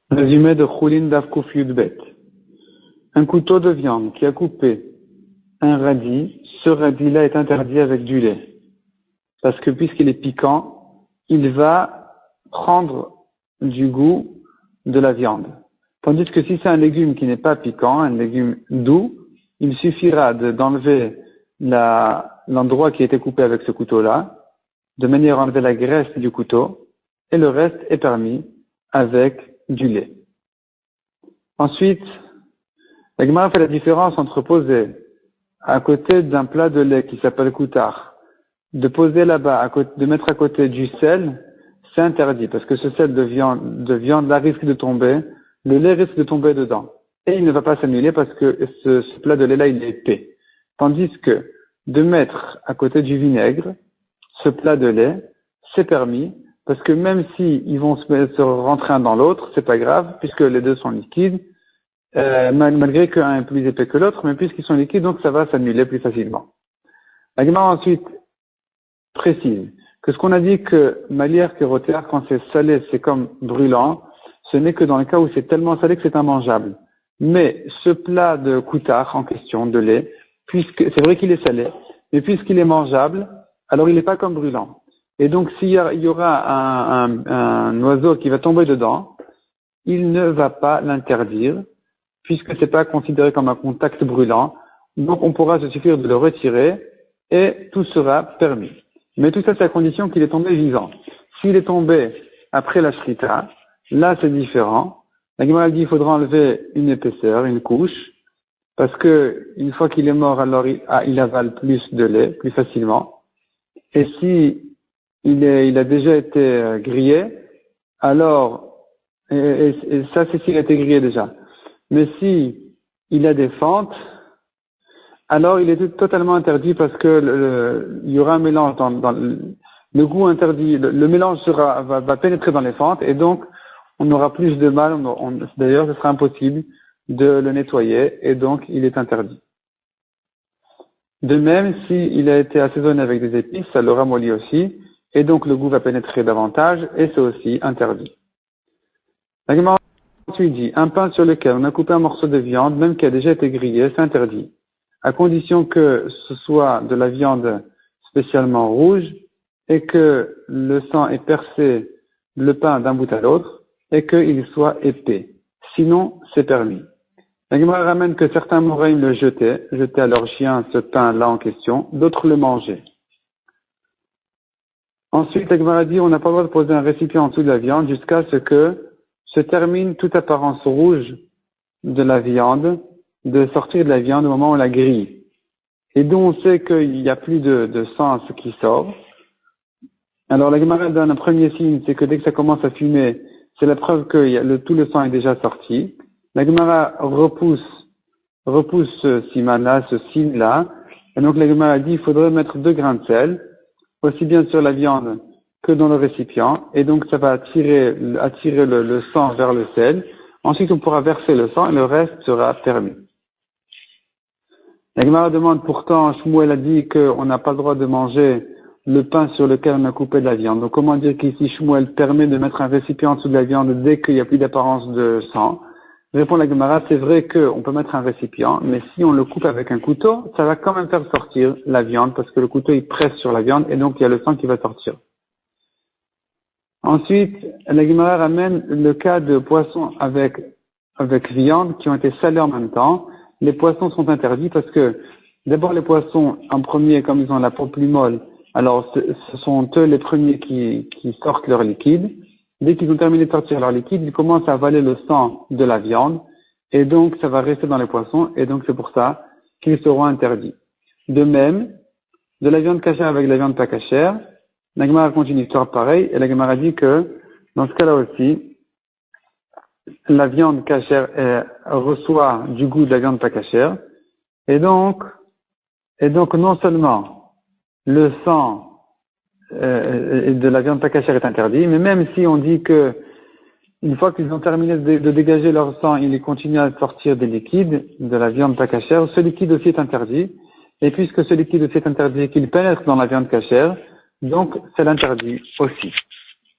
Résumé de Choulin Daf Kuf Yudbet. Un couteau de viande qui a coupé un radis, ce radis-là est interdit avec du lait. Parce que puisqu'il est piquant, il va prendre du goût de la viande. Tandis que si c'est un légume qui n'est pas piquant, un légume doux, il suffira d'enlever l'endroit qui a été coupé avec ce couteau-là, de manière à enlever la graisse du couteau, et le reste est permis avec du lait. Ensuite, la Gemara fait la différence entre poser à côté d'un plat de lait qui s'appelle koutar, de poser là-bas, de mettre à côté du sel, c'est interdit, parce que ce sel de viande là risque de tomber, le lait risque de tomber dedans. Et il ne va pas s'annuler parce que ce plat de lait là, il est épais. Tandis que de mettre à côté du vinaigre, ce plat de lait, c'est permis, parce que même si ils vont se rentrer un dans l'autre, c'est pas grave, puisque les deux sont liquides, malgré qu'un est plus épais que l'autre, mais puisqu'ils sont liquides, donc ça va s'annuler plus facilement. La Gemara ensuite précise que ce qu'on a dit que malière kérotéar, quand c'est salé, c'est comme brûlant, ce n'est que dans le cas où c'est tellement salé que c'est immangeable. Mais ce plat de koutar en question, de lait, puisque c'est vrai qu'il est salé, mais puisqu'il est mangeable, alors il n'est pas comme brûlant. Et donc s'il y aura un oiseau qui va tomber dedans, il ne va pas l'interdire, puisque c'est pas considéré comme un contact brûlant. Donc on pourra se suffire de le retirer et tout sera permis. Mais tout ça, c'est à condition qu'il est tombé vivant. S'il est tombé après la shrita, là c'est différent. La Gemara dit qu'il faudra enlever une épaisseur, une couche, parce que une fois qu'il est mort, alors il avale plus de lait, plus facilement. Et si il a déjà été grillé, alors, et ça c'est s'il a été grillé déjà. Mais si il a des fentes, alors il est totalement interdit parce que il y aura un mélange dans le goût interdit, le mélange va pénétrer dans les fentes et donc on aura plus de mal, d'ailleurs ce sera impossible de le nettoyer et donc il est interdit. De même, s'il a été assaisonné avec des épices, ça le ramollit aussi et donc le goût va pénétrer davantage et c'est aussi interdit. La Gemara ensuite dit, un pain sur lequel on a coupé un morceau de viande, même qui a déjà été grillé, c'est interdit. À condition que ce soit de la viande spécialement rouge et que le sang ait percé le pain d'un bout à l'autre et qu'il soit épais. Sinon, c'est permis. La Gemara ramène que certains Moraïm le jetaient à leur chien ce pain-là en question, d'autres le mangeaient. Ensuite, la Gemara dit on n'a pas le droit de poser un récipient en dessous de la viande jusqu'à ce que se termine toute apparence rouge de la viande, de sortir de la viande au moment où on la grille. Et dont on sait qu'il n'y a plus de sang à ce qui sort. Alors la Gemara donne un premier signe, c'est que dès que ça commence à fumer, c'est la preuve que tout le sang est déjà sorti. La Gemara repousse ce siman-là, ce signe-là. Et donc la Gemara dit il faudrait mettre 2 grains de sel, aussi bien sur la viande que dans le récipient. Et donc ça va attirer le sang vers le sel. Ensuite on pourra verser le sang et le reste sera permis. La Gemara demande pourtant, Shmuel a dit qu'on n'a pas le droit de manger le pain sur lequel on a coupé de la viande. Donc comment dire qu'ici Shmuel permet de mettre un récipient en dessous de la viande dès qu'il n'y a plus d'apparence de sang? Répond la Gemara, c'est vrai qu'on peut mettre un récipient, mais si on le coupe avec un couteau, ça va quand même faire sortir la viande parce que le couteau il presse sur la viande et donc il y a le sang qui va sortir. Ensuite, la Gemara ramène le cas de poissons avec viande qui ont été salés en même temps. Les poissons sont interdits parce que d'abord les poissons en premier, comme ils ont la peau plus molle, alors ce sont eux les premiers qui sortent leur liquide. Dès qu'ils ont terminé de sortir leur liquide, ils commencent à avaler le sang de la viande et donc ça va rester dans les poissons et donc c'est pour ça qu'ils seront interdits. De même, de la viande cachère avec la viande pas cachère, la Gemara raconte une histoire pareille et la Gemara dit que dans ce cas-là aussi, la viande cachère reçoit du goût de la viande pas cachère et donc non seulement le sang de la viande pas cachère est interdit, mais même si on dit que une fois qu'ils ont terminé de dégager leur sang, ils continuent à sortir des liquides de la viande pas cachère, ce liquide aussi est interdit et puisque ce liquide aussi est interdit qu'il pénètre dans la viande cachère, donc c'est l'interdit aussi.